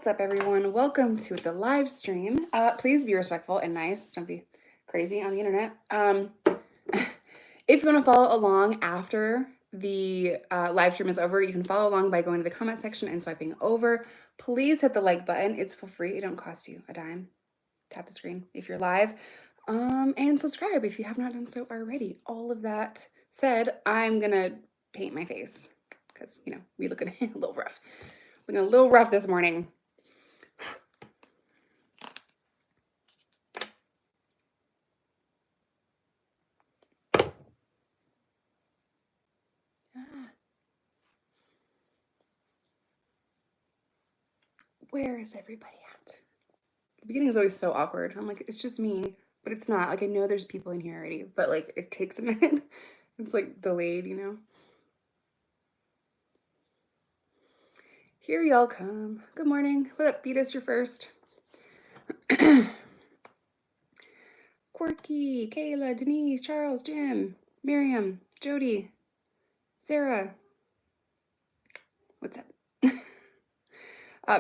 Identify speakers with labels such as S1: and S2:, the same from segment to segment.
S1: What's up, everyone? Welcome to the live stream. Please be respectful and nice. Don't be crazy on the internet. If you want to follow along after the live stream is over, you can follow along by going to the comment section and swiping over. Please hit the like button. It's for free. It don't cost you a dime. Tap the screen if you're live. And subscribe if you have not done so already. All of that said, I'm going to paint my face because, you know, we look a little rough. Looking a little rough this morning. Where is everybody at? The beginning is always so awkward. I'm like, it's just me, but it's not. Like, I know there's people in here already, but like, it takes a minute. It's like delayed, you know? Here y'all come. Good morning. What up, Beatus? You're first. Quirky, Kayla, Denise, Charles, Jim, Miriam, Jody, Sarah. What's up?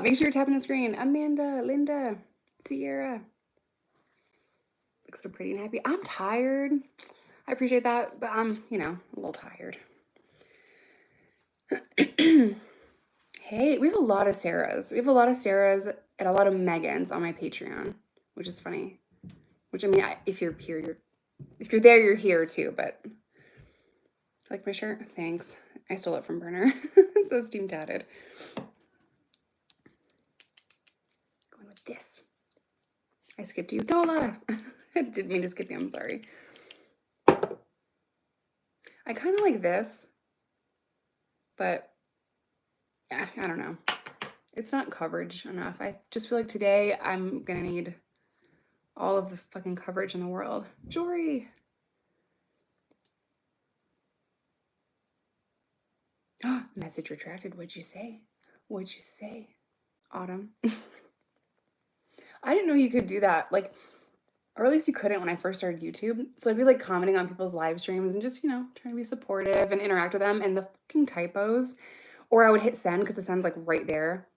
S1: Make sure you're tapping the screen. Amanda, Linda, Sierra. Looks so pretty and happy. I'm tired. I appreciate that, but I'm, you know, a little tired. Hey, we have a lot of Sarahs. We have a lot of Sarahs and a lot of Megans on my Patreon, which is funny. Which, I mean, if you're here, if you're there, you're here too, but like my shirt? Thanks. I stole it from Burner. It says Steam Tatted. Going with this. I skipped you. Nola! I didn't mean to skip you, I'm sorry. I kind of like this, but yeah, I don't know. It's not coverage enough. I just feel like today I'm gonna need all of the fucking coverage in the world. Jory! Message retracted. What'd you say? What'd you say? Autumn. I didn't know you could do that. Like, or at least you couldn't when I first started YouTube. So I'd be like commenting on people's live streams and just, you know, trying to be supportive and interact with them, and the fucking typos. Or I would hit send because the send's like right there.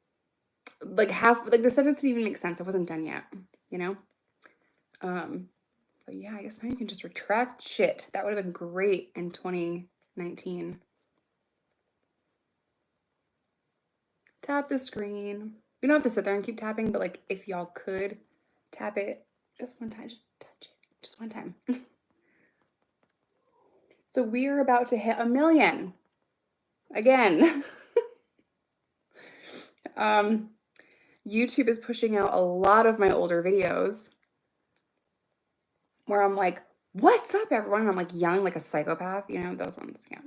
S1: Like the sentence didn't even make sense. It wasn't done yet, you know? But yeah, I guess now you can just retract shit. That would have been great in 2019. Tap the screen. You don't have to sit there and keep tapping, but like if y'all could tap it just one time, just touch it, just one time. So we are about to hit 1 million again. YouTube is pushing out a lot of my older videos where I'm like, what's up, everyone? And I'm like yelling like a psychopath, you know, those ones, yeah.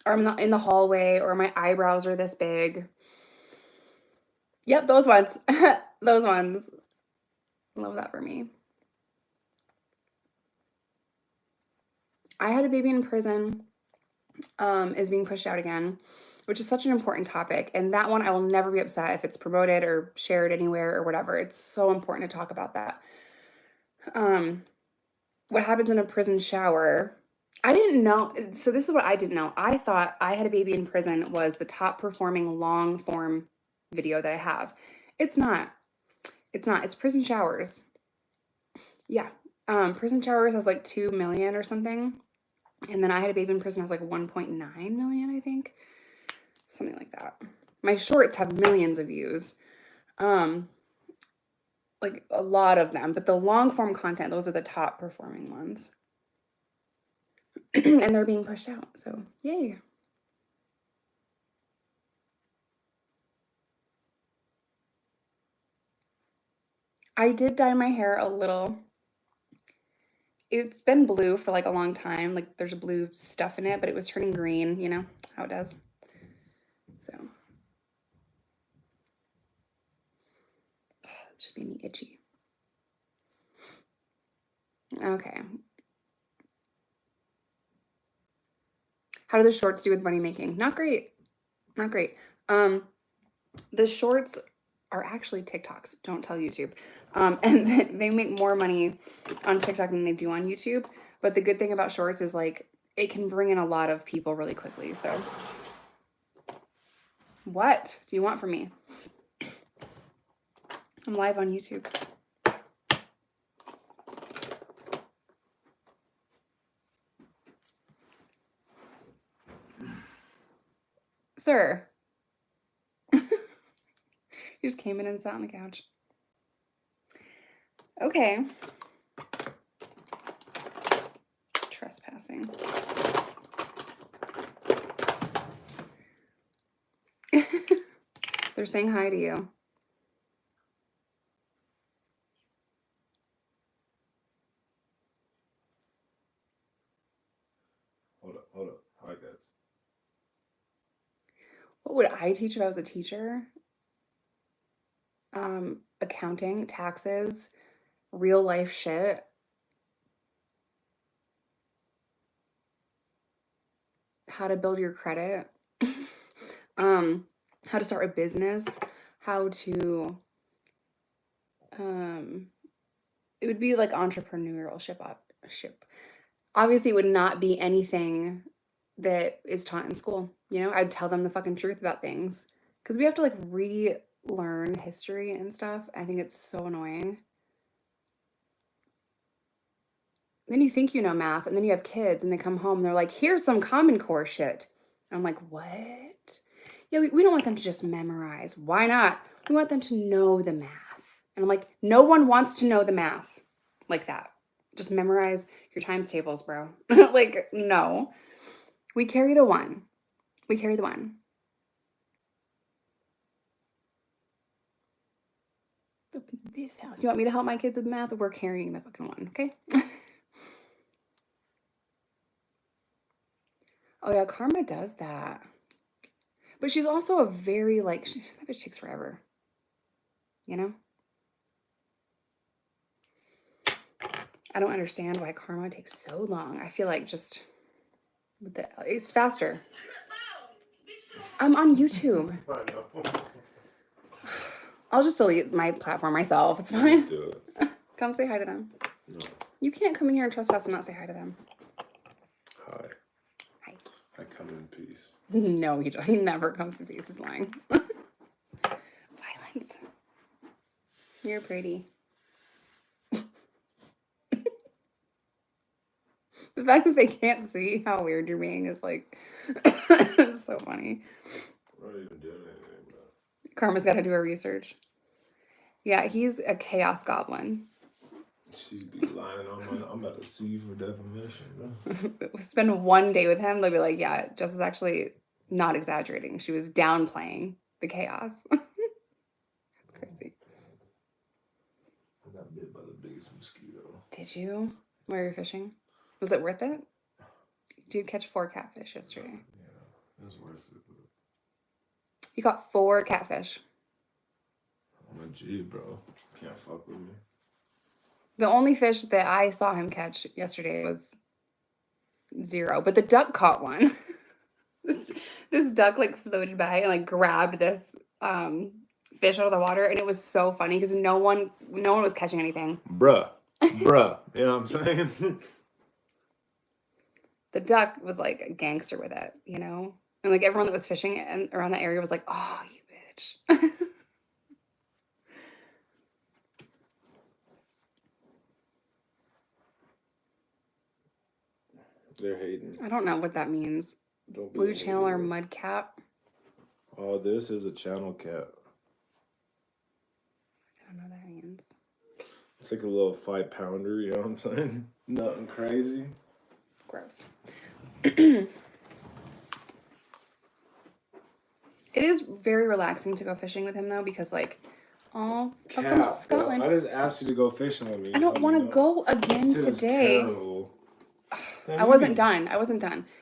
S1: Or I'm not in the hallway, or my eyebrows are this big. Yep, those ones. Those ones. Love that for me. I had a baby in prison is being pushed out again, which is such an important topic. And that one, I will never be upset if it's promoted or shared anywhere or whatever. It's so important to talk about that. What happens in a prison shower, I didn't know. So this is what I didn't know. I thought I had a baby in prison was the top performing long form video that I have. It's not. It's not. It's prison showers. Yeah. Prison showers has like 2 million or something. And then I had a baby in prison has like 1.9 million, I think. Something like that. My shorts have millions of views. Like a lot of them, but the long form content, those are the top performing ones. And they're being pushed out, so yay. I did dye my hair a little. It's been blue for like a long time, like there's blue stuff in it, but it was turning green, you know how it does. So it just made me itchy. Okay. How do the shorts do with money making? Not great. Not great. The shorts are actually TikToks. Don't tell YouTube. And they make more money on TikTok than they do on YouTube. But the good thing about shorts is like it can bring in a lot of people really quickly. So what do you want from me? I'm live on YouTube. Sir. He just came in and sat on the couch. Okay. Trespassing. They're saying hi to you.
S2: Hold up. Hi, guys.
S1: What would I teach if I was a teacher? Accounting, taxes, real life shit. How to build your credit. How to start a business. How to it would be like entrepreneurship. Obviously, it would not be anything that is taught in school. You know, I'd tell them the fucking truth about things because we have to like relearn history and stuff. I think it's so annoying. Then you think you know math, and then you have kids, and they come home, and they're like, "Here's some Common Core shit." And I'm like, "What?" Yeah, we don't want them to just memorize. Why not? We want them to know the math. And I'm like, no one wants to know the math like that. Just memorize your times tables, bro. Like, no. We carry the one. We carry the one. This house. You want me to help my kids with math? We're carrying the fucking one, okay? Oh yeah, Karma does that. But she's also a very, like, that bitch takes forever. You know? I don't understand why Karma takes so long. I feel like just, it's faster. I'm on YouTube.
S2: I know.
S1: I'll just delete my platform myself. It's fine.
S2: Do it.
S1: Come say hi to them.
S2: No.
S1: You can't come in here and trespass and not say hi to them.
S2: Hi.
S1: Hi.
S2: I come in peace.
S1: No, he never comes in peace. He's lying. Violence. You're pretty. The fact that they can't see how weird you're being is like, it's so funny.
S2: We're not even doing anything, bro.
S1: Karma's got to do her research. Yeah, he's a chaos goblin.
S2: She's be lying on my. I'm about to sue you for defamation, bro.
S1: Spend one day with him, they'll be like, yeah, Jess is actually not exaggerating. She was downplaying the chaos. Crazy.
S2: I got bit by the biggest mosquito.
S1: Did you? Where you're fishing? Was it worth it? Did you catch 4 catfish yesterday?
S2: Yeah, it was worth it. But
S1: You caught 4 catfish.
S2: I'm a G, bro. Can't fuck with me.
S1: The only fish that I saw him catch yesterday was 0, but the duck caught one. this duck like floated by and like grabbed this fish out of the water, and it was so funny because no one was catching anything.
S2: Bruh. You know what I'm saying?
S1: The duck was like a gangster with it, you know? And like everyone that was fishing and around that area was like, "Oh, you bitch."
S2: They're hating.
S1: I don't know what that means.
S2: Don't be
S1: Blue
S2: a
S1: channel or
S2: hater.
S1: mud cap?
S2: Oh, this is a channel cat.
S1: I don't know what that means.
S2: It's like a little 5-pounder, you know what I'm saying? Nothing crazy.
S1: Gross. It is very relaxing to go fishing with him though, because like, oh, I'm from Scotland.
S2: Bro. I just asked you to go fishing with me.
S1: I don't want to go again today. I wasn't done.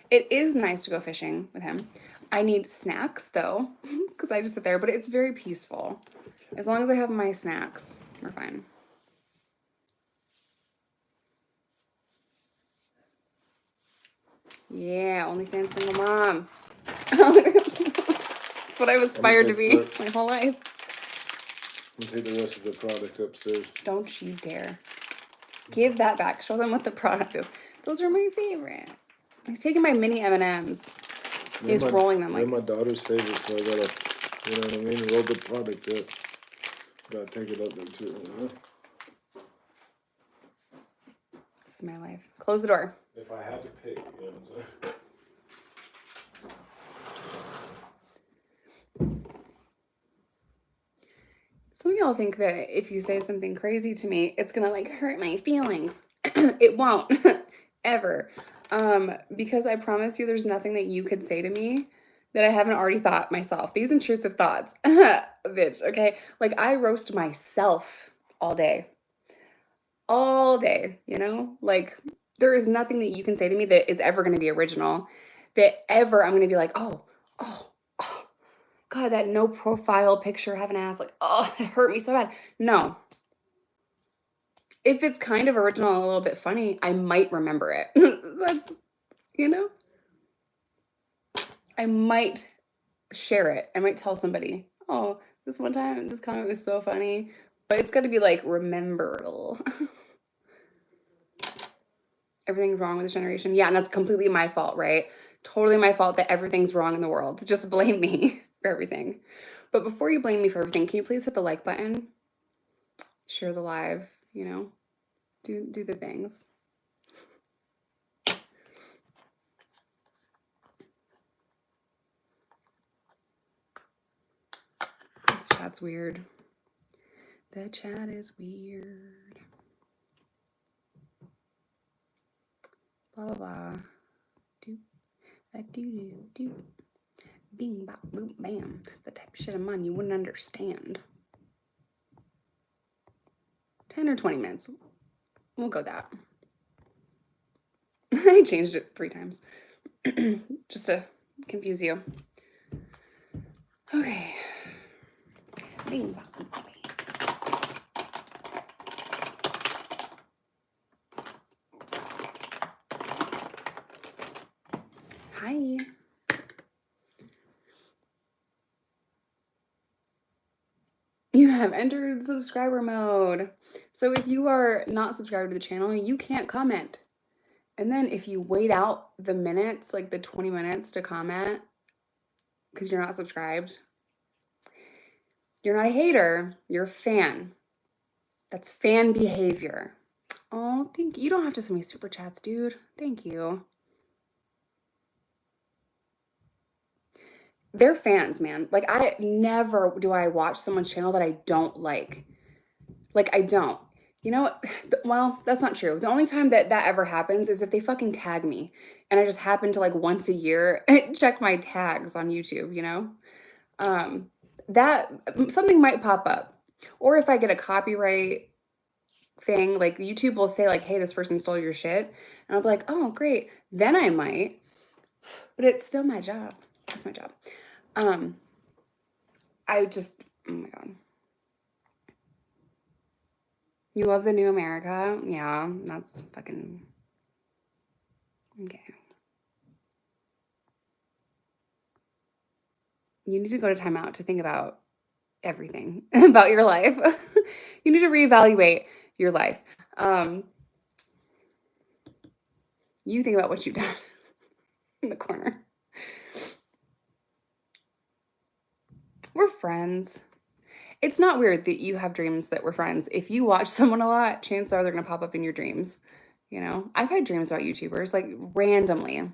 S1: It is nice to go fishing with him. I need snacks though, because I just sit there, but it's very peaceful. As long as I have my snacks, we're fine. Yeah, OnlyFans single mom. That's what I was aspired to be my whole life.
S2: I'll take the rest of the product upstairs.
S1: Don't you dare. Give that back. Show them what the product is. Those are my favorite. He's taking my mini M&Ms. He's rolling them like...
S2: They're my daughter's favorite, so I gotta, you know what I mean, roll the product up. Gotta take it up there too, you know?
S1: This is my life. Close the door.
S2: If I had to pick, you know what I'm saying?
S1: Some of y'all think that if you say something crazy to me, it's gonna like hurt my feelings. It won't ever. Because I promise you there's nothing that you could say to me that I haven't already thought myself. These intrusive thoughts. Bitch, okay? Like I roast myself all day. All day, you know? Like there is nothing that you can say to me that is ever gonna be original. That ever I'm gonna be like, oh, oh, oh. God, that no profile picture having ass, like, oh, it hurt me so bad. No. If it's kind of original and a little bit funny, I might remember it. That's, you know, I might share it. I might tell somebody, oh, this one time, this comment was so funny. But it's got to be like rememberable. Everything's wrong with this generation. Yeah, and that's completely my fault, right? Totally my fault that everything's wrong in the world. Just blame me for everything. But before you blame me for everything, can you please hit the like button? Share the live, you know? Do the things. This chat's weird. The chat is weird. Blah blah blah. Do do. Bing bop boom bam. The type of shit I'm on you wouldn't understand. 10 or 20 minutes. We'll go that. I changed it 3 times. Just to confuse you. Okay. Bing bop boom bam. Hi. You have entered subscriber mode. So if you are not subscribed to the channel, you can't comment. And then if you wait out the minutes, like the 20 minutes to comment, because you're not subscribed, you're not a hater, you're a fan. That's fan behavior. Oh, thank you. You don't have to send me super chats, dude. Thank you. They're fans, man. Like I never do I watch someone's channel that I don't like. Like I don't. You know what? Well, that's not true. The only time that ever happens is if they fucking tag me and I just happen to like once a year check my tags on YouTube, you know? That something might pop up. Or if I get a copyright thing, like YouTube will say like, hey, this person stole your shit. And I'll be like, oh, great. Then I might. But it's still my job. That's my job. I just, oh my God. You love the new America? Yeah, that's fucking, okay. You need to go to timeout to think about everything about your life. You need to reevaluate your life. You think about what you've done in the corner. We're friends. It's not weird that you have dreams that we're friends. If you watch someone a lot, chances are they're going to pop up in your dreams. You know, I've had dreams about YouTubers like randomly.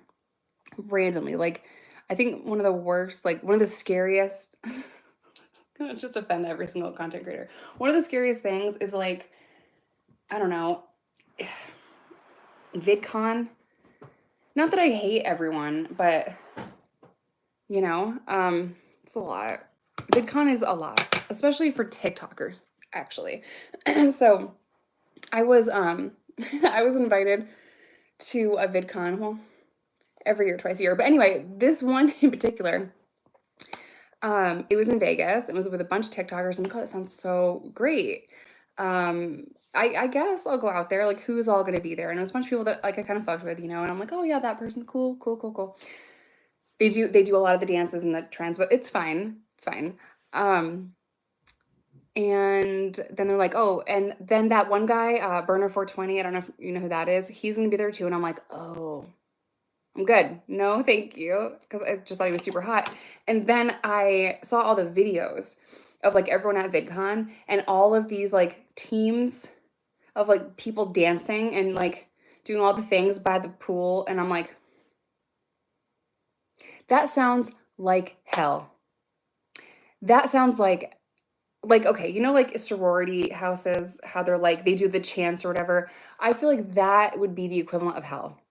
S1: Like, I think one of the worst, like one of the scariest, I'm gonna just offend every single content creator. One of the scariest things is like, I don't know, VidCon. Not that I hate everyone, but you know, it's a lot. VidCon is a lot, especially for TikTokers, actually. So I was I was invited to a VidCon, well, every year, twice a year. But anyway, this one in particular, it was in Vegas. It was with a bunch of TikTokers. And God, that sounds so great. I guess I'll go out there. Like, who's all gonna be there? And it was a bunch of people that like I kind of fucked with, you know. And I'm like, oh yeah, that person, cool. They do a lot of the dances and the trends, but it's fine. It's fine. And then they're like, oh, and then that one guy, Burner 420, I don't know if you know who that is. He's gonna be there too. And I'm like, oh, I'm good. No, thank you. Because I just thought he was super hot. And then I saw all the videos of like everyone at VidCon and all of these like teams of like people dancing and like doing all the things by the pool. And I'm like, that sounds like hell. That sounds like, okay, you know, like sorority houses, how they're like, they do the chants or whatever. I feel like that would be the equivalent of hell.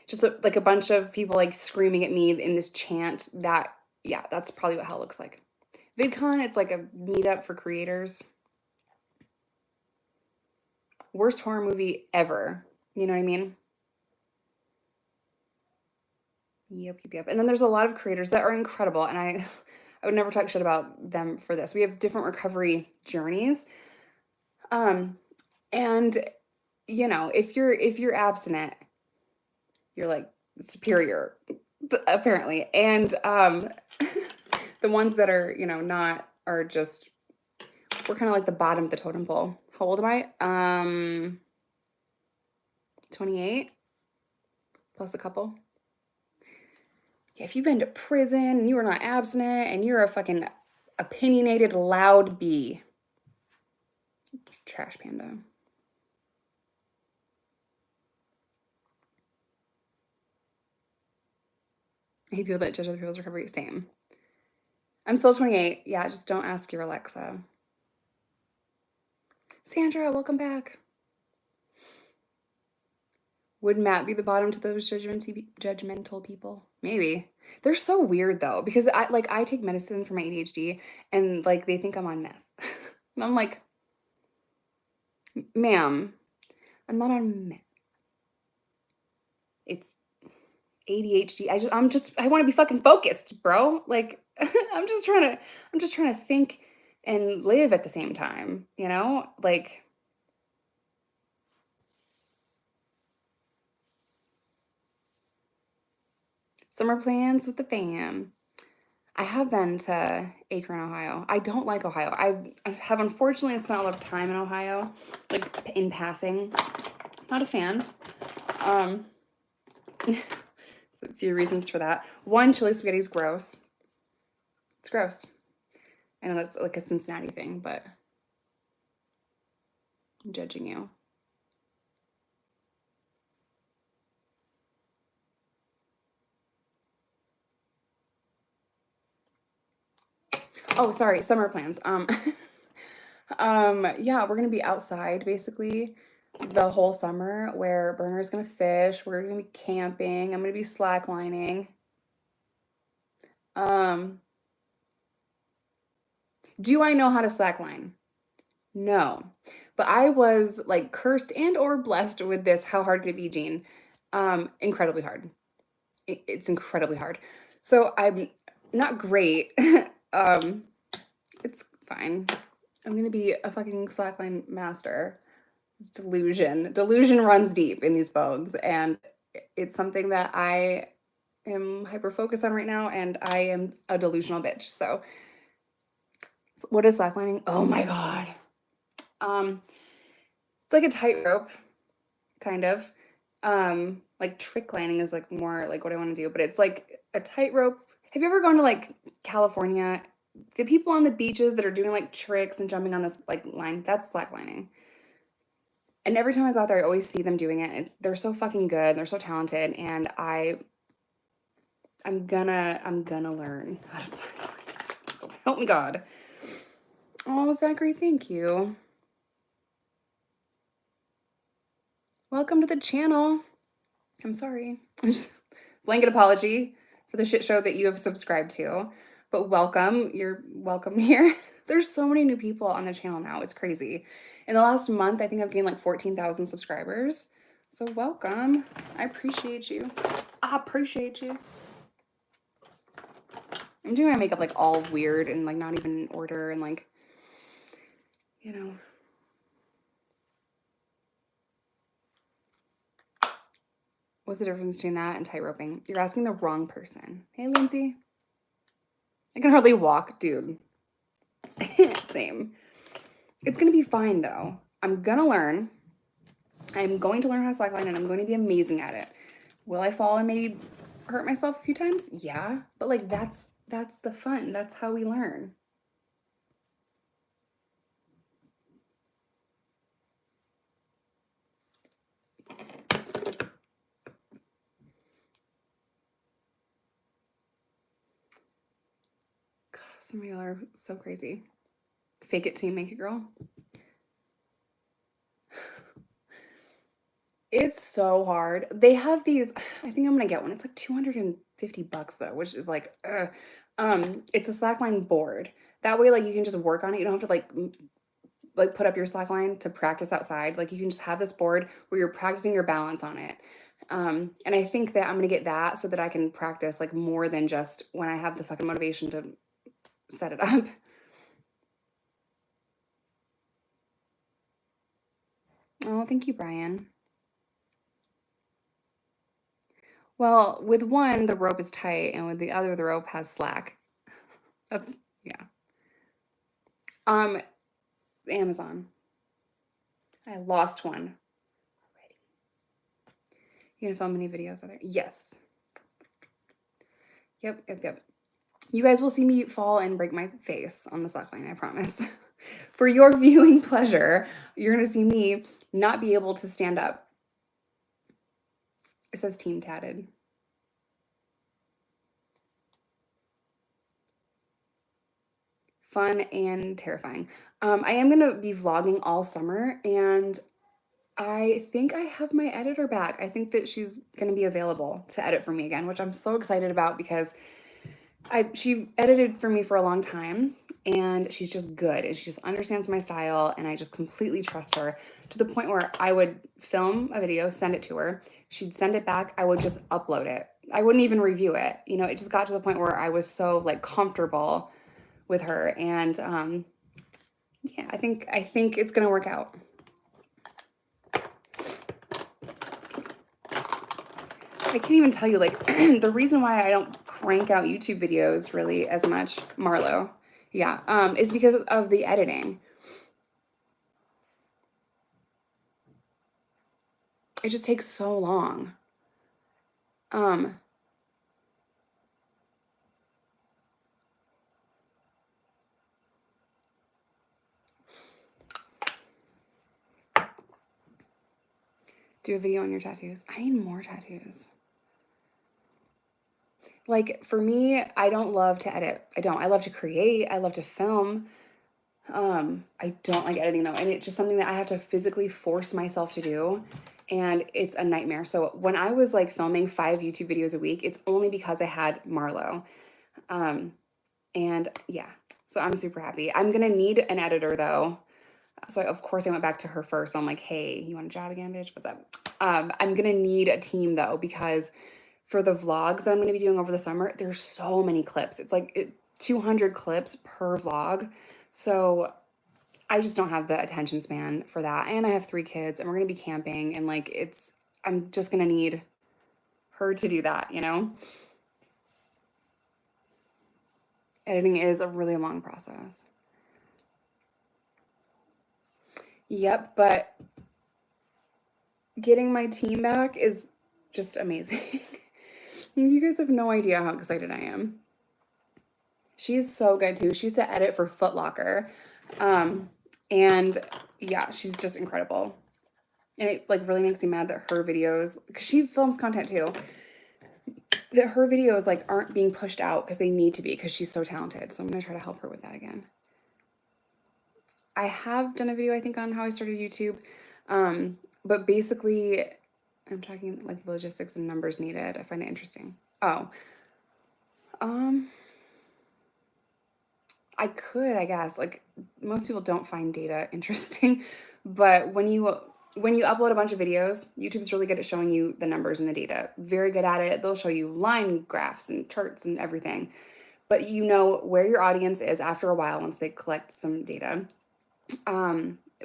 S1: Just like a bunch of people like screaming at me in this chant. That, yeah, that's probably what hell looks like. VidCon, it's like a meetup for creators. Worst horror movie ever. You know what I mean? Yep. And then there's a lot of creators that are incredible, and I would never talk shit about them for this. We have different recovery journeys. And you know, if you're abstinent, you're like superior, apparently. And the ones that are, you know, not are just, we're kind of like the bottom of the totem pole. How old am I? 28 plus a couple. If you've been to prison and you are not abstinent and you're a fucking opinionated loud bee. Trash panda. I hate people that judge other people's recovery. Same. I'm still 28. Yeah, just don't ask your Alexa. Sandra, welcome back. Would Matt be the bottom to those judgmental people? Maybe. They're so weird though, because I take medicine for my ADHD and like they think I'm on meth. And I'm like, ma'am, I'm not on meth. It's ADHD. I want to be fucking focused, bro. Like I'm just trying to think and live at the same time, you know? Like summer plans with the fam. I have been to Akron, Ohio. I don't like Ohio. I have unfortunately spent a lot of time in Ohio, like in passing. Not a fan. So a few reasons for that. One, chili spaghetti is gross. It's gross. I know that's like a Cincinnati thing, but I'm judging you. Oh, sorry, summer plans. Yeah, we're gonna be outside basically the whole summer where Burner's gonna fish, we're gonna be camping, I'm gonna be slacklining. Do I know how to slackline? No. But I was like cursed and or blessed with this. How hard could it be, Jean? Incredibly hard. It's incredibly hard. So I'm not great. It's fine. I'm gonna be a fucking slackline master. It's delusion. Delusion runs deep in these bones, and it's something that I am hyper focused on right now, and I am a delusional bitch. So what is slacklining? Oh my god. It's like a tightrope, kind of. Like trick lining is like more like what I want to do, but it's like a tightrope. Have you ever gone to like California? The people on the beaches that are doing like tricks and jumping on this like line, that's slacklining. And every time I go out there, I always see them doing it. And they're so fucking good. They're so talented, and I'm gonna learn how to slackline. So help me God. Oh, Zachary, thank you. Welcome to the channel. I'm sorry. Blanket apology for the shit show that you have subscribed to. But welcome. You're welcome here. There's so many new people on the channel now. It's crazy. In the last month, I think I've gained like 14,000 subscribers. So welcome. I appreciate you. I appreciate you. I'm doing my makeup like all weird and like not even in order and like, you know. What's the difference between that and tight roping? You're asking the wrong person. Hey, Lindsay. I can hardly walk, dude. Same. It's gonna be fine though. I'm gonna learn. I'm going to learn how to slackline and I'm going to be amazing at it. Will I fall and maybe hurt myself a few times? Yeah, but like that's the fun. That's how we learn. Some of y'all are so crazy. Fake it till you make it, girl. It's so hard. They have these, I think I'm gonna get one. It's like $250 though, which is like, it's a slackline board. That way, like you can just work on it. You don't have to like put up your slackline to practice outside. Like you can just have this board where you're practicing your balance on it. And I think that I'm gonna get that so that I can practice like more than just when I have the fucking motivation to set it up. Oh, thank you, Brian. Well, with one, the rope is tight, and with the other, the rope has slack. That's, yeah. Amazon. I lost one already. You gonna film any videos of it? Yes. Yep. You guys will see me fall and break my face on the slackline, I promise. For your viewing pleasure, you're gonna see me not be able to stand up. It says team tatted. Fun and terrifying. I am gonna be vlogging all summer, and I think I have my editor back. I think that she's gonna be available to edit for me again, which I'm so excited about because she edited for me for a long time, and she's just good, and she just understands my style, and I just completely trust her to the point where I would film a video, send it to her, she'd send it back, I would just upload it. I wouldn't even review it. You know, it just got to the point where I was so like comfortable with her, and yeah, I think it's gonna work out. I can't even tell you, like, the reason why I don't crank out YouTube videos really as much, Marlo, yeah, is because of the editing. It just takes so long. Do a video on your tattoos. I need more tattoos. Like, for me, I don't love to edit. I don't. I love to create. I love to film. I don't like editing though, and it's just something that I have to physically force myself to do, and it's a nightmare. So when I was like filming 5 YouTube videos a week, it's only because I had Marlo. And yeah, so I'm super happy. I'm gonna need an editor though. So of course I went back to her first. I'm like, hey, you want a job again, bitch? What's up? I'm gonna need a team though, because for the vlogs that I'm gonna be doing over the summer, there's so many clips. It's like 200 clips per vlog. So I just don't have the attention span for that. And I have 3 kids, and we're gonna be camping, and like I'm just gonna need her to do that, you know? Editing is a really long process. Yep, but getting my team back is just amazing. You guys have no idea how excited I am. She's so good too. She used to edit for Foot Locker. And yeah, she's just incredible. And it like really makes me mad that her videos, because she films content too, that her videos like aren't being pushed out because they need to be, because she's so talented. So I'm gonna try to help her with that again. I have done a video, I think, on how I started YouTube. But basically, I'm talking like the logistics and numbers needed. I find it interesting. Oh, I could, I guess. Like most people don't find data interesting, but when you upload a bunch of videos, YouTube's really good at showing you the numbers and the data. Very good at it. They'll show you line graphs and charts and everything. But you know where your audience is after a while once they collect some data.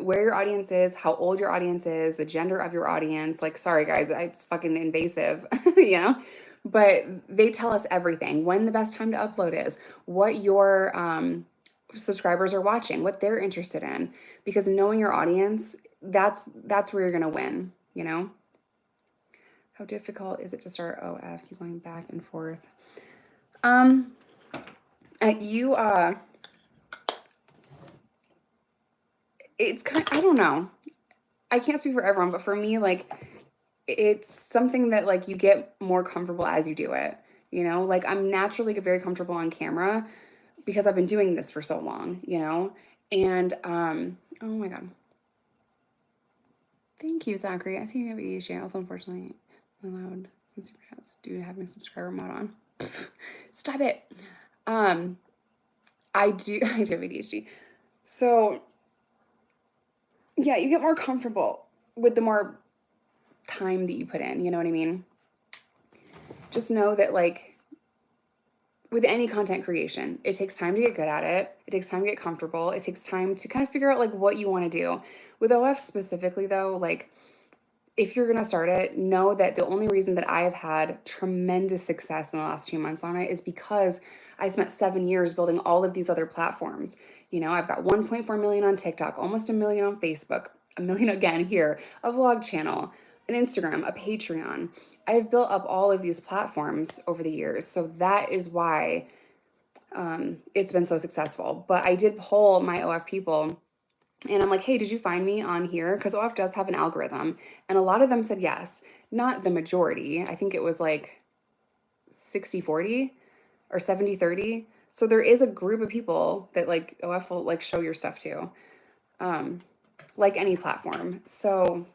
S1: Where your audience is, how old your audience is, the gender of your audience. Like, sorry guys, it's fucking invasive, you know? But they tell us everything. When the best time to upload is, what your subscribers are watching, what they're interested in. Because knowing your audience, that's where you're gonna win, you know? How difficult is it to start OF? Keep going back and forth. It's kind of, I don't know. I can't speak for everyone, but for me, like, it's something that like you get more comfortable as you do it, you know? Like I'm naturally very comfortable on camera, because I've been doing this for so long, you know? And oh my God. Thank you, Zachary. I see you have ADHD. Also, unfortunately, allowed super chats do have my subscriber mod on. Stop it. I do have ADHD. So yeah, you get more comfortable with the more time that you put in, you know what I mean? Just know that like with any content creation, it takes time to get good at it. It takes time to get comfortable. It takes time to kind of figure out like what you want to do. With OF specifically though, like if you're going to start it, know that the only reason that I have had tremendous success in the last 2 months on it is because I spent 7 years building all of these other platforms. You know, I've got 1.4 million on TikTok, almost a million on Facebook, a million again here, a vlog channel, an Instagram, a Patreon. I have built up all of these platforms over the years. So that is why it's been so successful. But I did poll my OF people and I'm like, hey, did you find me on here? Because OF does have an algorithm. And a lot of them said yes. Not the majority. I think it was like 60-40 or 70-30. So there is a group of people that like OF will like show your stuff to, like any platform. So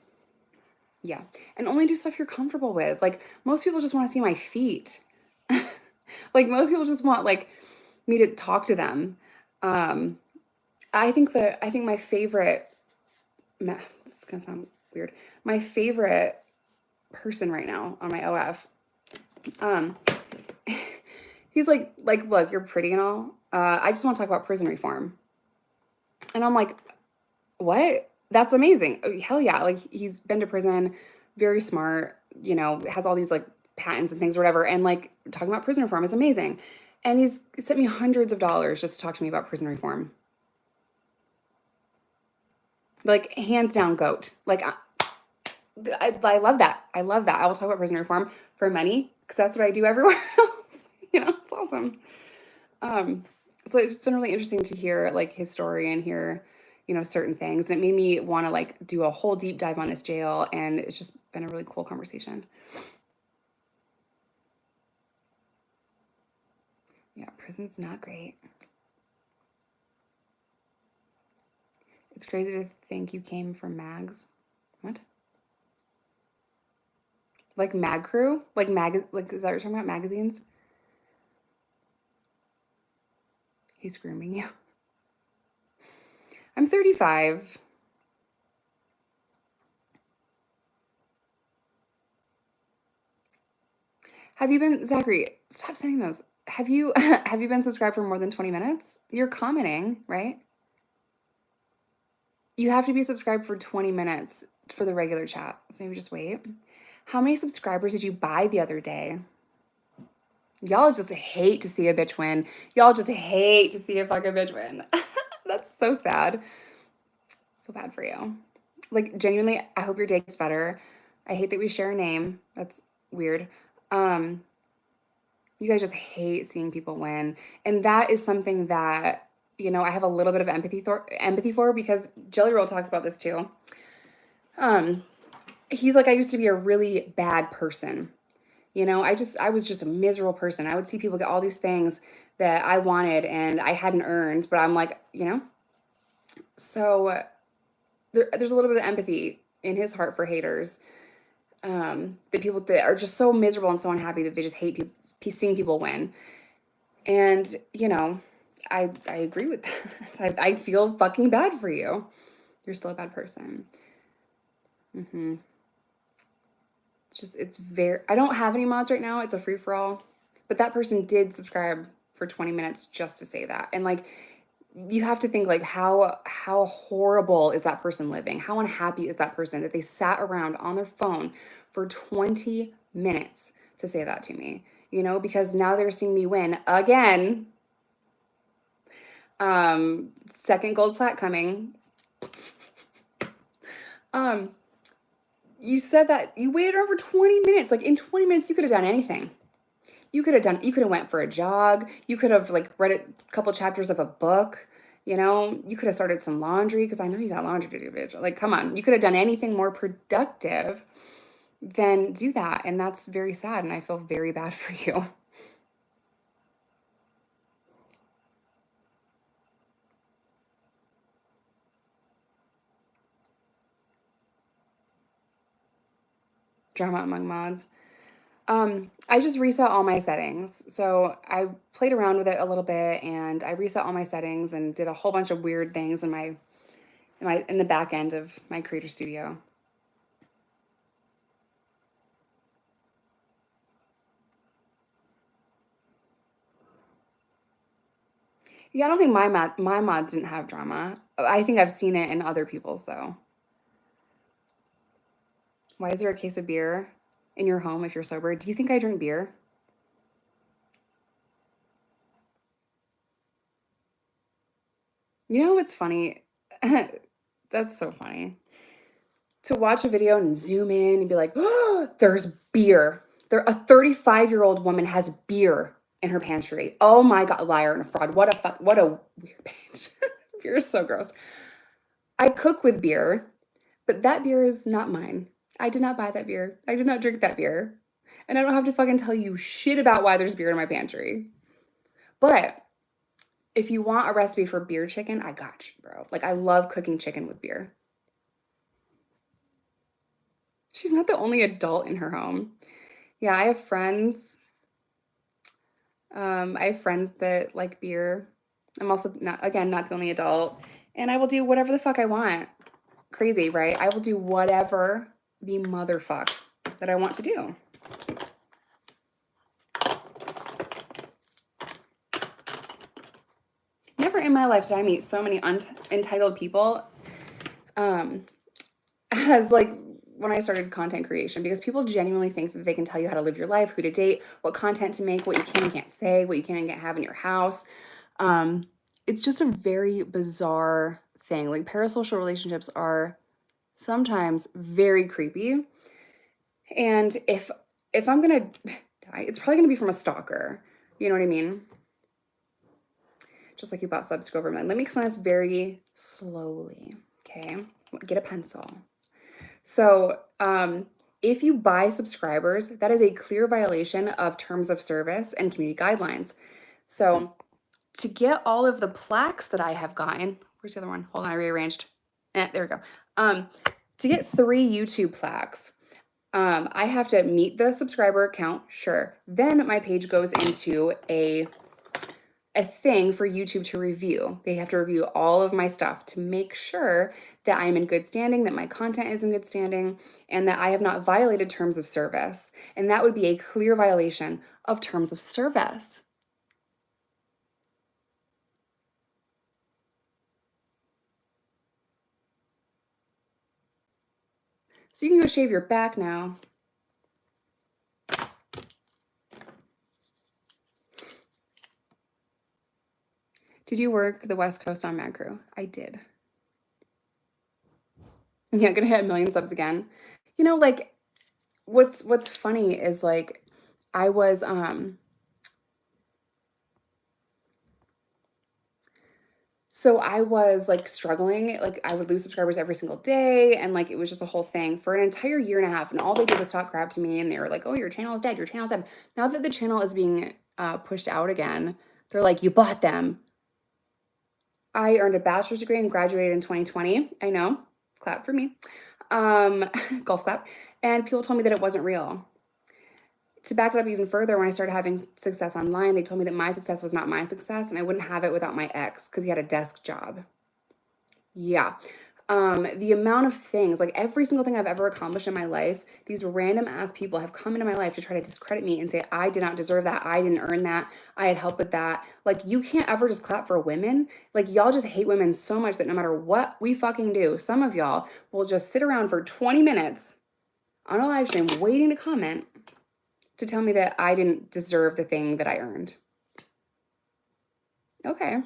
S1: yeah, and only do stuff you're comfortable with. Like most people just want to see my feet. Like most people just want like me to talk to them. I think my favorite, this is gonna sound weird. My favorite person right now on my OF, he's like, look, you're pretty and all. I just want to talk about prison reform. And I'm like, what? That's amazing. Oh, hell yeah. Like he's been to prison, very smart, you know, has all these like patents and things or whatever. And like talking about prison reform is amazing. And he's sent me hundreds of dollars just to talk to me about prison reform. Like hands down goat. Like I love that. I love that. I will talk about prison reform for money because that's what I do everywhere else. You know, it's awesome. So it's been really interesting to hear like his story and hear, you know, certain things. And it made me want to like do a whole deep dive on this jail. And it's just been a really cool conversation. Yeah, prison's not great. It's crazy to think you came from Mags. What? Like Mag Crew? Like is that what you're talking about? Magazines? He's grooming you. I'm 35. Have you been, Zachary, stop sending those. Have you have you been subscribed for more than 20 minutes? You're commenting, right? You have to be subscribed for 20 minutes for the regular chat. So maybe just wait. How many subscribers did you buy the other day? Y'all just hate to see a bitch win. Y'all just hate to see a fucking bitch win. That's so sad. I feel bad for you. Like genuinely, I hope your day gets better. I hate that we share a name. That's weird. You guys just hate seeing people win. And that is something that, you know, I have a little bit of empathy for because Jelly Roll talks about this too. He's like, I used to be a really bad person. You know, I was just a miserable person. I would see people get all these things that I wanted and I hadn't earned, but I'm like, you know. So there's a little bit of empathy in his heart for haters. The people that are just so miserable and so unhappy that they just hate seeing people win. And, you know, I agree with that. I feel fucking bad for you. You're still a bad person. It's very, I don't have any mods right now. It's a free for all, but that person did subscribe for 20 minutes just to say that. And like, you have to think like how horrible is that person living? How unhappy is that person that they sat around on their phone for 20 minutes to say that to me, you know, because now they're seeing me win again. Second gold plat coming. You said that you waited around for 20 minutes. Like in 20 minutes, you could have done anything. You could have went for a jog. You could have like read a couple chapters of a book. You know, you could have started some laundry because I know you got laundry to do, bitch. Like, come on. You could have done anything more productive than do that. And that's very sad. And I feel very bad for you. Drama among mods. I just reset all my settings. So I played around with it a little bit and I reset all my settings and did a whole bunch of weird things in the back end of my Creator Studio. Yeah, I don't think my mods didn't have drama. I think I've seen it in other people's though. Why is there a case of beer in your home if you're sober? Do you think I drink beer? You know what's funny? That's so funny. To watch a video and zoom in and be like, oh, there's beer. A 35-year-old woman has beer in her pantry. Oh my God, liar and a fraud. What a weird page. Beer is so gross. I cook with beer, but that beer is not mine. I did not buy that beer. I did not drink that beer. And I don't have to fucking tell you shit about why there's beer in my pantry. But if you want a recipe for beer chicken, I got you, bro. Like, I love cooking chicken with beer. She's not the only adult in her home. Yeah, I have friends. I have friends that like beer. I'm also not the only adult. And I will do whatever the fuck I want. Crazy, right? I will do whatever the motherfuck that I want to do. Never in my life did I meet so many entitled people as like when I started content creation, because people genuinely think that they can tell you how to live your life, who to date, what content to make, what you can and can't say, what you can and can't have in your house. It's just a very bizarre thing. Like, parasocial relationships are sometimes very creepy. And if I'm gonna die, it's probably gonna be from a stalker. You know what I mean? Just like you bought subs to government. Let me explain this very slowly, okay? Get a pencil. So, if you buy subscribers, that is a clear violation of terms of service and community guidelines. So, to get all of the plaques that I have gotten, where's the other one? Hold on, I rearranged. There we go. To get 3 YouTube plaques, I have to meet the subscriber count, sure. Then my page goes into a thing for YouTube to review. They have to review all of my stuff to make sure that I'm in good standing, that my content is in good standing, and that I have not violated terms of service. And that would be a clear violation of terms of service. So you can go shave your back now. Did you work the West Coast on Mad Crew? I did. Yeah, gonna hit 1,000,000 subs again. You know, like, what's funny is, like, I was like struggling. Like, I would lose subscribers every single day, and like it was just a whole thing for an entire year and a half. And all they did was talk crap to me, and they were like, "Oh, your channel is dead. Your channel's dead." Now that the channel is being pushed out again, they're like, "You bought them." I earned a bachelor's degree and graduated in 2020. I know, clap for me. Golf clap. And people told me that it wasn't real. To back it up even further, when I started having success online, they told me that my success was not my success, and I wouldn't have it without my ex because he had a desk job. Yeah. The amount of things, like every single thing I've ever accomplished in my life, these random ass people have come into my life to try to discredit me and say, I did not deserve that. I didn't earn that. I had help with that. Like, you can't ever just clap for women. Like, y'all just hate women so much that no matter what we fucking do, some of y'all will just sit around for 20 minutes on a live stream waiting to comment to tell me that I didn't deserve the thing that I earned. Okay.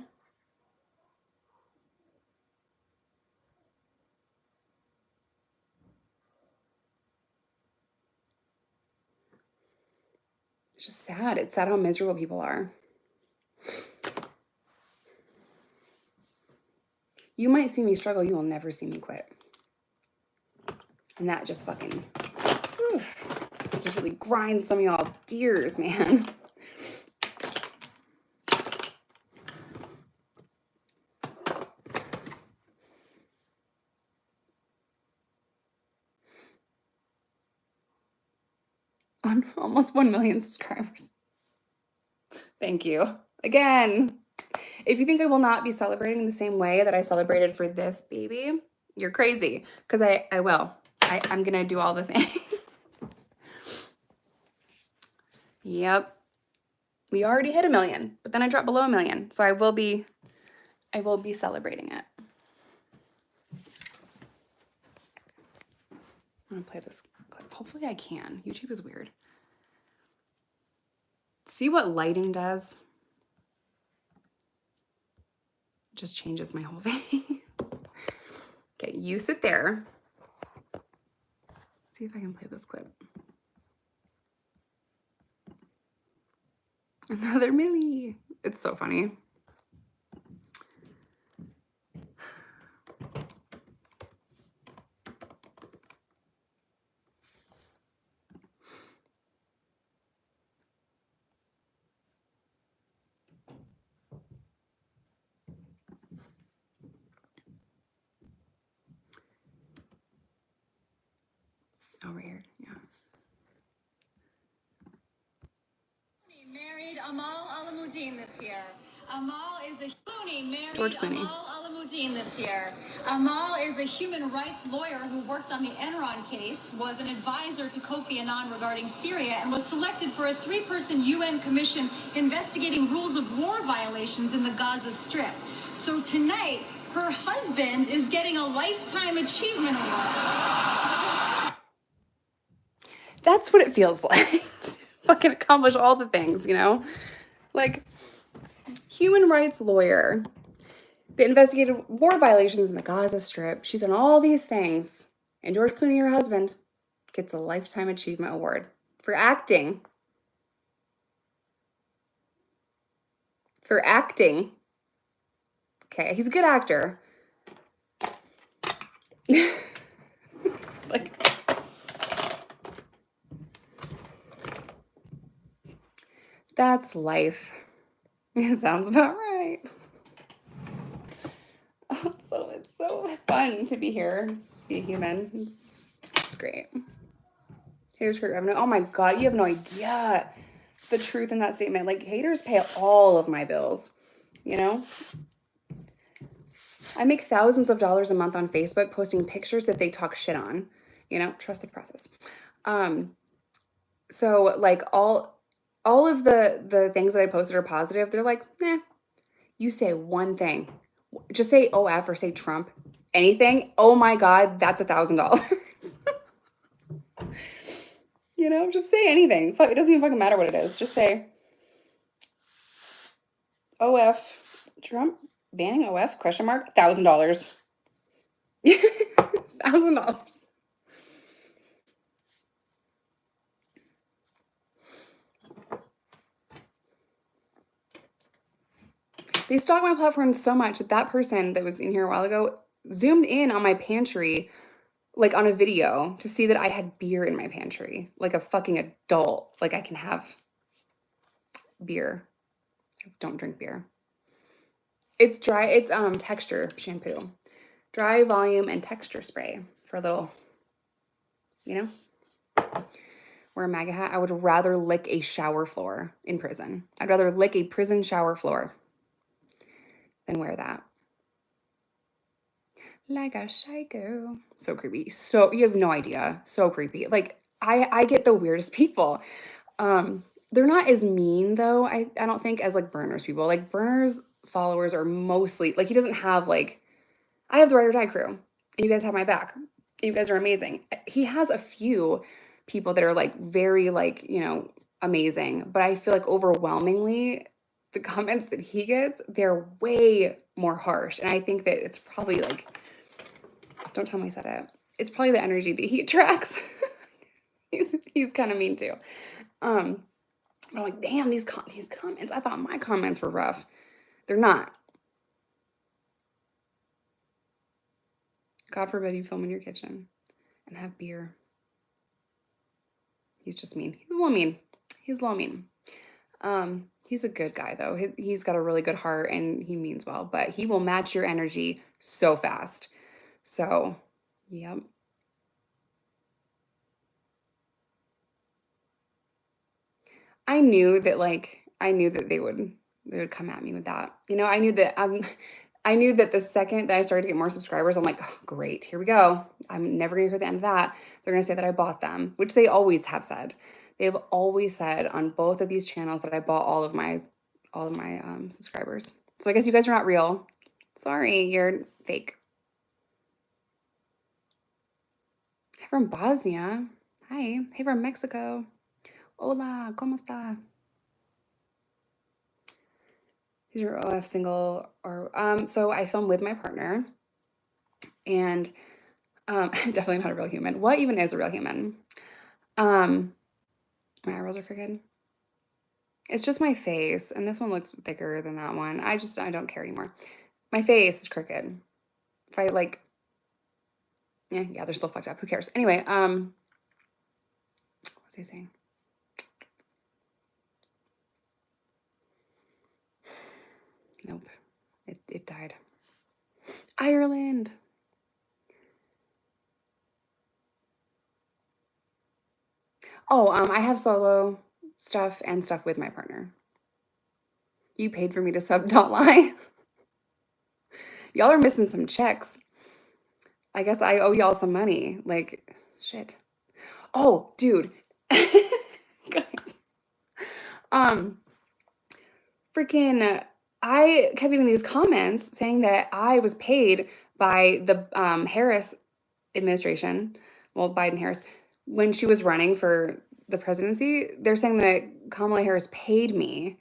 S1: It's just sad. It's sad how miserable people are. You might see me struggle. You will never see me quit. And that just fucking, it just really grinds some of y'all's gears, man. almost 1 million subscribers. Thank you. Again, if you think I will not be celebrating the same way that I celebrated for this baby, you're crazy. Because I will. I'm going to do all the things. Yep. We already hit 1 million, but then I dropped below 1 million. So I will be celebrating it. I'm going to play this clip. Hopefully I can. YouTube is weird. See what lighting does? It just changes my whole face. Okay, you sit there. See if I can play this clip. Another Millie. It's so funny. Oh, right here, yeah.
S3: Married Amal Alamuddin this year. Amal is a Clooney married
S1: George Clooney.
S3: Amal Alamuddin this year. Amal is a human rights lawyer who worked on the Enron case, was an advisor to Kofi Annan regarding Syria, and was selected for a 3-person UN commission investigating rules of war violations in the Gaza Strip. So tonight, her husband is getting a Lifetime Achievement Award.
S1: That's what it feels like. Fucking accomplish all the things, you know? Like, human rights lawyer that investigated war violations in the Gaza Strip. She's done all these things. And George Clooney, her husband, gets a Lifetime Achievement Award for acting. For acting. Okay, he's a good actor. Like, that's life. It sounds about right. Oh, it's so fun to be here, be a human. It's great. Haters create revenue. Oh my God, you have no idea the truth in that statement. Like, haters pay all of my bills, you know? I make thousands of dollars a month on Facebook posting pictures that they talk shit on, you know? Trust the process. So like all of the things that I posted are positive. They're like, you say one thing, just say OF or say Trump, anything. Oh my God, that's $1,000. You know, just say anything. Fuck, it doesn't even fucking matter what it is. Just say OF Trump banning OF question mark $1,000. $1,000. They stalk my platform so much that that person that was in here a while ago zoomed in on my pantry, like on a video, to see that I had beer in my pantry, like a fucking adult. Like I can have beer. I don't drink beer. It's dry. It's texture shampoo, dry volume and texture spray for a little, you know. Wear a MAGA hat. I would rather lick a shower floor in prison. I'd rather lick a prison shower floor than wear that. Like a psycho. So creepy. So you have no idea. So creepy. Like I get the weirdest people. They're not as mean though, I don't think, as like Burners people. Like Burners followers are mostly like, he doesn't have like, I have the Ride or Die crew and you guys have my back. You guys are amazing. He has a few people that are like very like, you know, amazing, but I feel like overwhelmingly the comments that he gets, they're way more harsh. And I think that it's probably like, don't tell me I said it. It's probably the energy that he attracts. he's kind of mean too. But I'm like, damn, these comments. I thought my comments were rough. They're not. God forbid you film in your kitchen and have beer. He's just mean. He's a little mean. He's a little mean. He's a good guy though. He's got a really good heart and he means well, but he will match your energy so fast. So, yep. I knew that they would come at me with that. You know, I knew that I knew that the second that I started to get more subscribers, I'm like, oh, great, here we go. I'm never gonna hear the end of that. They're gonna say that I bought them, which they always have said. They have always said on both of these channels that I bought all of my subscribers. So I guess you guys are not real. Sorry, you're fake. Hey from Bosnia. Hi. Hey from Mexico. Hola, ¿cómo está? These are OF single or so I film with my partner and definitely not a real human. What even is a real human? My eyebrows are crooked. It's just my face, and this one looks thicker than that one. I don't care anymore. My face is crooked. If I like, yeah, they're still fucked up. Who cares? Anyway, what was I saying? Nope, it died. Ireland. Oh, I have solo stuff and stuff with my partner. You paid for me to sub, don't lie. Y'all are missing some checks. I guess I owe y'all some money. Like, shit. Oh, dude. Guys. Freaking, I kept getting these comments saying that I was paid by the Harris administration, well, Biden Harris, when she was running for the presidency. They're saying that Kamala Harris paid me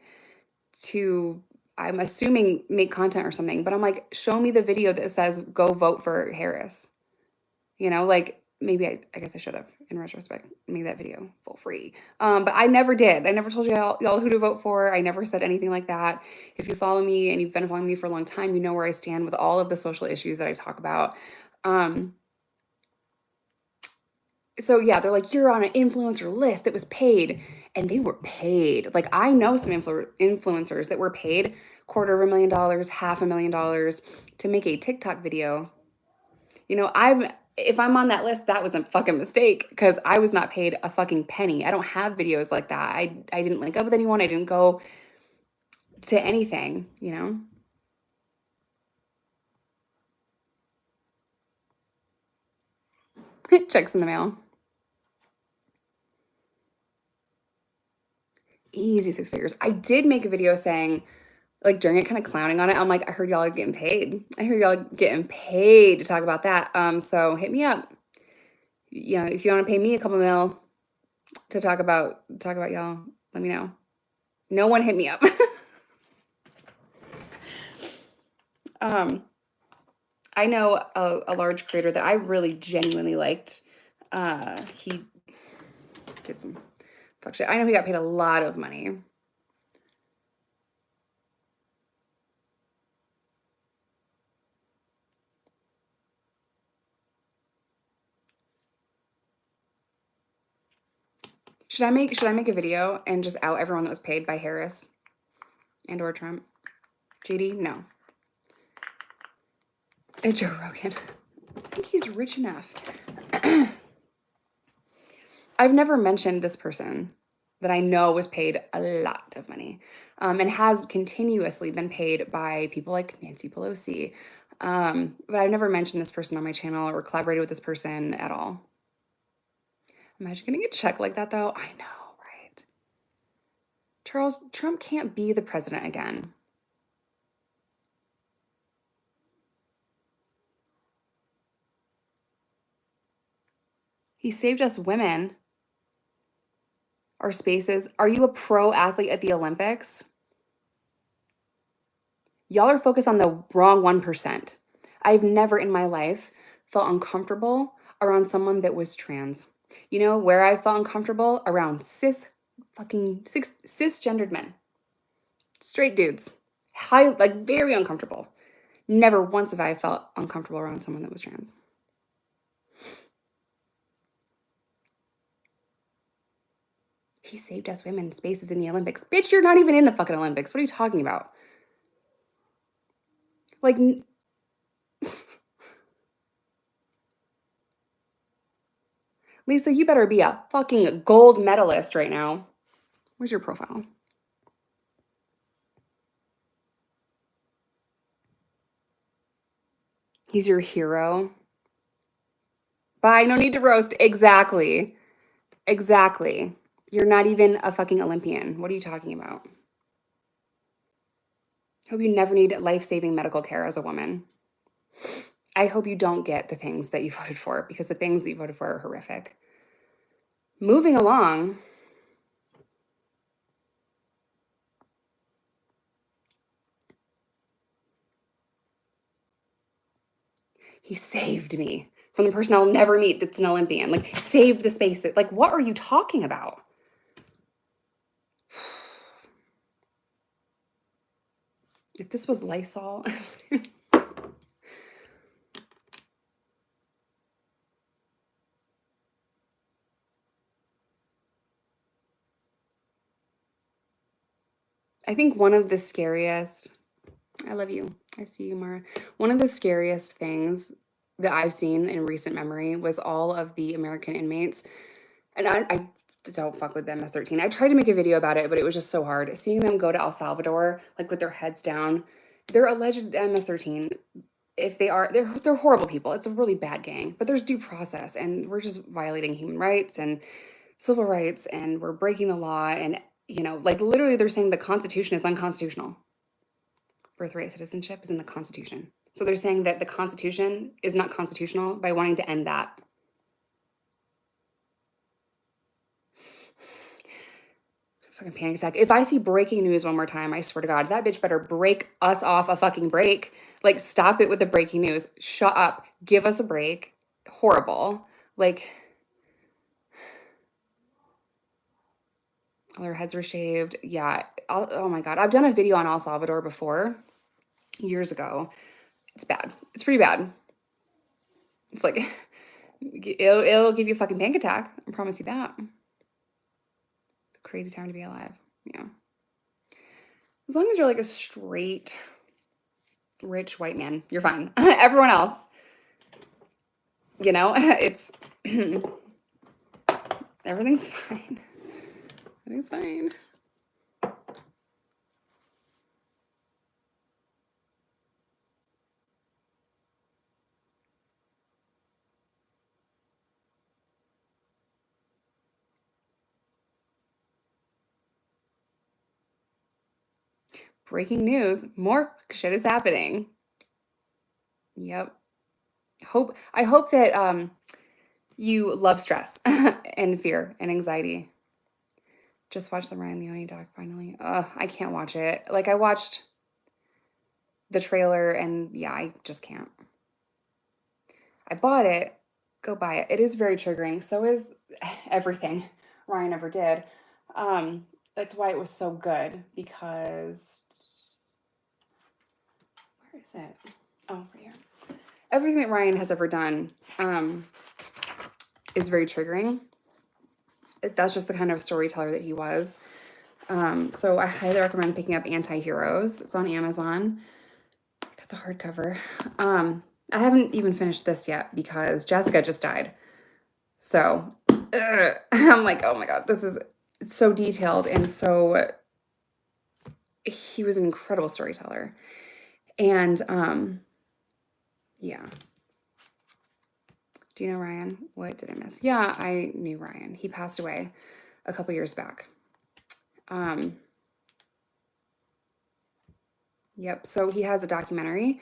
S1: to, I'm assuming, make content or something. But I'm like, show me the video that says go vote for Harris. You know, like maybe I guess I should have, in retrospect, made that video for free. But I never did. I never told y'all who to vote for. I never said anything like that. If you follow me and you've been following me for a long time, you know where I stand with all of the social issues that I talk about. So yeah, they're like, you're on an influencer list that was paid, and they were paid. Like I know some influencers that were paid $250,000, $500,000 to make a TikTok video. You know, if I'm on that list, that was a fucking mistake because I was not paid a fucking penny. I don't have videos like that. I didn't link up with anyone. I didn't go to anything, you know? Checks in the mail. Easy 6 figures. I did make a video saying, like during it, kind of clowning on it. I'm like, I heard y'all are getting paid. I heard y'all getting paid to talk about that. So hit me up. You know, if you want to pay me a couple mil to talk about y'all, let me know. No one hit me up. I know a large creator that I really genuinely liked. He did some fuck shit. I know he got paid a lot of money. Should I make a video and just out everyone that was paid by Harris and or Trump? JD? No. And Joe Rogan. I think he's rich enough. I've never mentioned this person that I know was paid a lot of money and has continuously been paid by people like Nancy Pelosi. But I've never mentioned this person on my channel or collaborated with this person at all. Imagine getting a check like that, though. I know, right? Charles, Trump can't be the president again. He saved us women. Our spaces. Are you a pro athlete at the Olympics? Y'all are focused on the wrong 1%. I've never in my life felt uncomfortable around someone that was trans. You know where I felt uncomfortable? Around cisgendered men. Straight dudes. Very uncomfortable. Never once have I felt uncomfortable around someone that was trans. He saved us women spaces in the Olympics. Bitch, you're not even in the fucking Olympics. What are you talking about? Like, Lisa, you better be a fucking gold medalist right now. Where's your profile? He's your hero. Bye, no need to roast. Exactly. Exactly. You're not even a fucking Olympian. What are you talking about? Hope you never need life-saving medical care as a woman. I hope you don't get the things that you voted for, because the things that you voted for are horrific. Moving along. He saved me from the person I'll never meet that's an Olympian. Like, saved the space. Like, what are you talking about? If this was Lysol. I think one of the scariest, I love you. I see you, Mara. One of the scariest things that I've seen in recent memory was all of the American inmates. And I don't fuck with the MS-13. I tried to make a video about it, but it was just so hard. Seeing them go to El Salvador, like with their heads down, they're alleged MS-13. If they are, they're horrible people. It's a really bad gang, but there's due process, and we're just violating human rights and civil rights, and we're breaking the law. And, you know, like literally they're saying the Constitution is unconstitutional. Birthright citizenship is in the Constitution. So they're saying that the Constitution is not constitutional by wanting to end that. Fucking panic attack. If I see breaking news one more time, I swear to God, that bitch better break us off a fucking break. Like, stop it with the breaking news. Shut up. Give us a break. Horrible. Like, all their heads were shaved. Yeah. Oh my God. I've done a video on El Salvador before, years ago. It's bad. It's pretty bad. It's like, it'll give you a fucking panic attack. I promise you that. It's a crazy time to be alive. Yeah. As long as you're like a straight, rich white man, you're fine. Everyone else, you know, it's everything's fine. Everything's fine. Breaking news, more shit is happening. Yep. I hope that you love stress and fear and anxiety. Just watched the Ryan Leone doc finally. I can't watch it. Like, I watched the trailer and yeah, I just can't. I bought it. Go buy it. It is very triggering. So is everything Ryan ever did. That's why it was so good, because where is it? Oh, right here. Everything that Ryan has ever done is very triggering. That's just the kind of storyteller that he was. So I highly recommend picking up Anti-Heroes. It's on Amazon. Got the hardcover. I haven't even finished this yet because Jessica just died. So I'm like, oh my God, it's so detailed, and so he was an incredible storyteller. And yeah. Do you know Ryan? What did I miss? Yeah, I knew Ryan. He passed away a couple years back. Yep, so he has a documentary.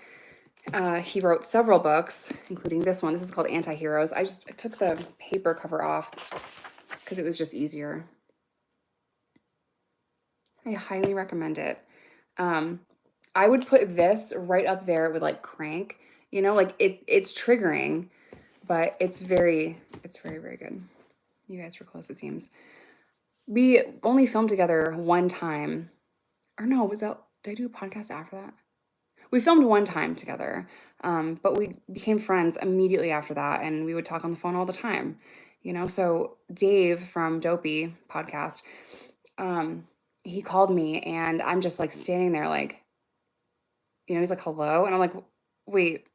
S1: He wrote several books, including this one. This is called Anti-Heroes. I took the paper cover off because it was just easier. I highly recommend it. I would put this right up there with like Crank. You know, like it's triggering, but it's very, very good. You guys were close, it seems. We only filmed together one time. Or no, did I do a podcast after that? We filmed one time together, but we became friends immediately after that, and we would talk on the phone all the time, you know? So Dave from Dopey podcast, he called me, and I'm just like standing there like, you know, he's like, hello? And I'm like, wait,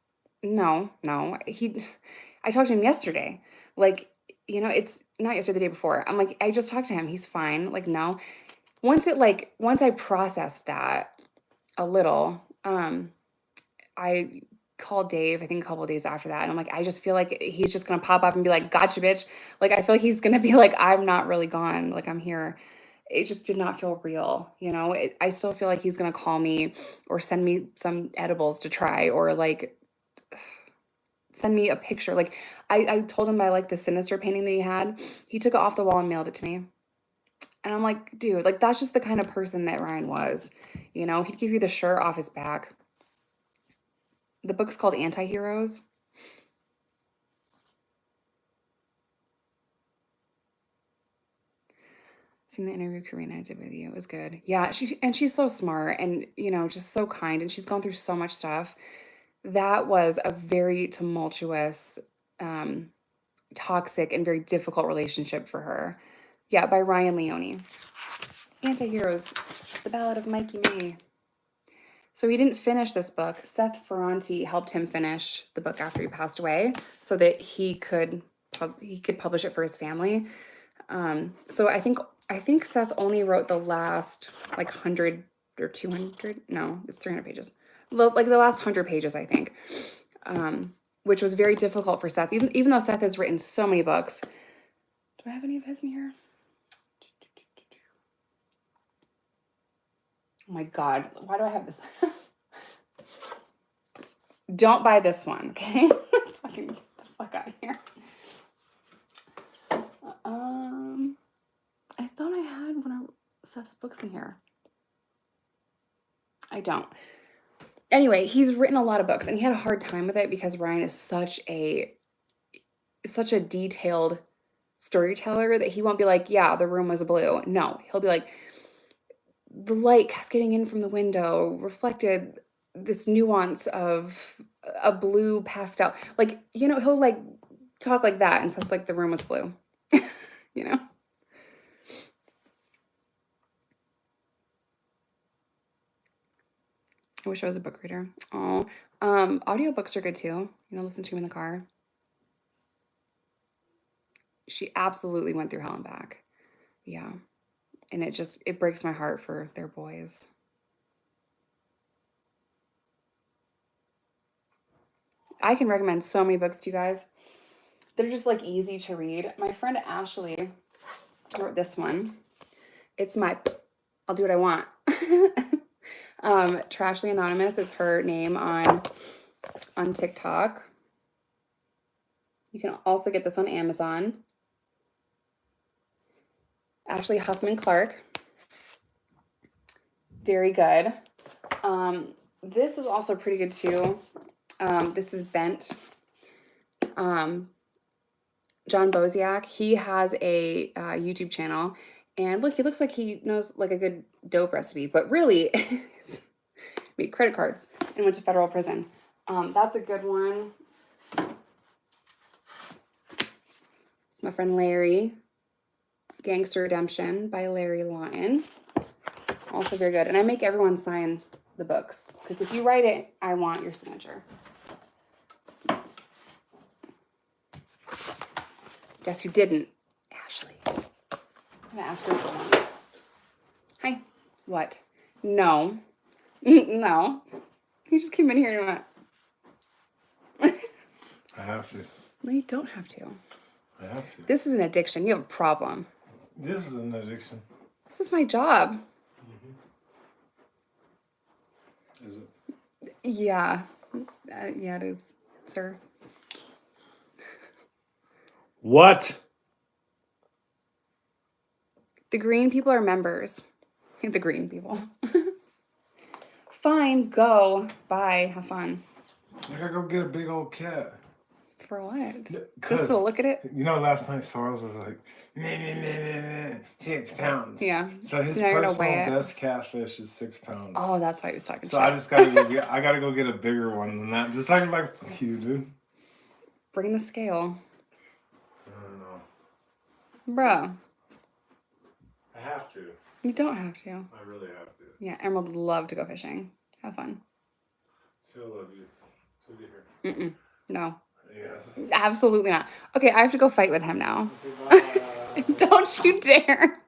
S1: no. I talked to him yesterday. Like, you know, it's not yesterday, the day before. I'm like, I just talked to him. He's fine. Like, no. once I processed that a little, I called Dave, I think a couple of days after that, and I'm like, I just feel like he's just gonna pop up and be like, gotcha, bitch. Like, I feel like he's gonna be like, I'm not really gone, like, I'm here. It just did not feel real, you know? I still feel like he's gonna call me or send me some edibles to try or like send me a picture. Like, I told him I like the Sinister painting that he had. He took it off the wall and mailed it to me. And I'm like, dude, like, that's just the kind of person that Ryan was. You know, he'd give you the shirt off his back. The book's called Anti-Heroes. Seen the interview Karina did with you. It was good. Yeah, she's so smart and, you know, just so kind, and she's gone through so much stuff. That was a very tumultuous, toxic, and very difficult relationship for her. Yeah, by Ryan Leone. Anti-Heroes, The Ballad of Mikey May. So he didn't finish this book. Seth Ferranti helped him finish the book after he passed away so that he could publish it for his family. So I think Seth only wrote the last like 100 or 200. No, it's 300 pages. Like the last 100 pages, I think, which was very difficult for Seth, even though Seth has written so many books. Do I have any of his in here? Oh my God, why do I have this? Don't buy this one, okay? Fucking get the fuck out of here. I thought I had one of Seth's books in here. I don't. Anyway, he's written a lot of books and he had a hard time with it because Ryan is such a detailed storyteller that he won't be like, yeah, the room was blue. No, he'll be like, the light cascading in from the window reflected this nuance of a blue pastel. Like, you know, he'll like talk like that and says like the room was blue. You know? I wish I was a book reader. Oh, audiobooks are good too. You know, listen to them in the car. She absolutely went through hell and back. Yeah. And it breaks my heart for their boys. I can recommend so many books to you guys. They're just like easy to read. My friend Ashley wrote this one. It's my I'll do what I want. Trashly Anonymous is her name on TikTok. You can also get this on Amazon. Ashley Huffman Clark. Very good. This is also pretty good too. This is Bent. John Boziak. He has a YouTube channel. And look, he looks like he knows like a good dope recipe. But really, made credit cards and went to federal prison. That's a good one. It's my friend Larry. Gangster Redemption by Larry Lawton. Also very good. And I make everyone sign the books. Because if you write it, I want your signature. Guess who didn't? Ashley. I'm going to ask her for one. Hi. What? No. No. You just came in here and went.
S2: I have to.
S1: No, you don't have to.
S2: I have to.
S1: This is an addiction. You have a problem.
S2: This is an addiction.
S1: This is my job.
S2: Mm-hmm. Is it?
S1: Yeah. Yeah, it is, sir.
S2: What?
S1: The green people are members. The green people. Fine, go. Bye. Have fun.
S2: I gotta go get a big old cat.
S1: For what?
S2: Cause,
S1: Just to look at it?
S2: You know, last night Sorrels was like, meh, meh, meh, meh, meh, 6 pounds.
S1: Yeah.
S2: So his
S1: now you're gonna
S2: personal
S1: weigh it?
S2: best catfish is 6 pounds.
S1: Oh, that's why he was talking
S2: So
S1: shit.
S2: I just gotta go get a bigger one than that. Just like fuck you, dude.
S1: Bring the scale.
S2: I don't know.
S1: Bruh.
S2: I have to.
S1: You don't have to.
S2: I really have to.
S1: Yeah, Emerald would love to go fishing. Have fun.
S2: Still love you. Still get here.
S1: No.
S2: Yes.
S1: Absolutely not. Okay, I have to go fight with him now.
S2: Okay, bye.
S1: Don't you dare.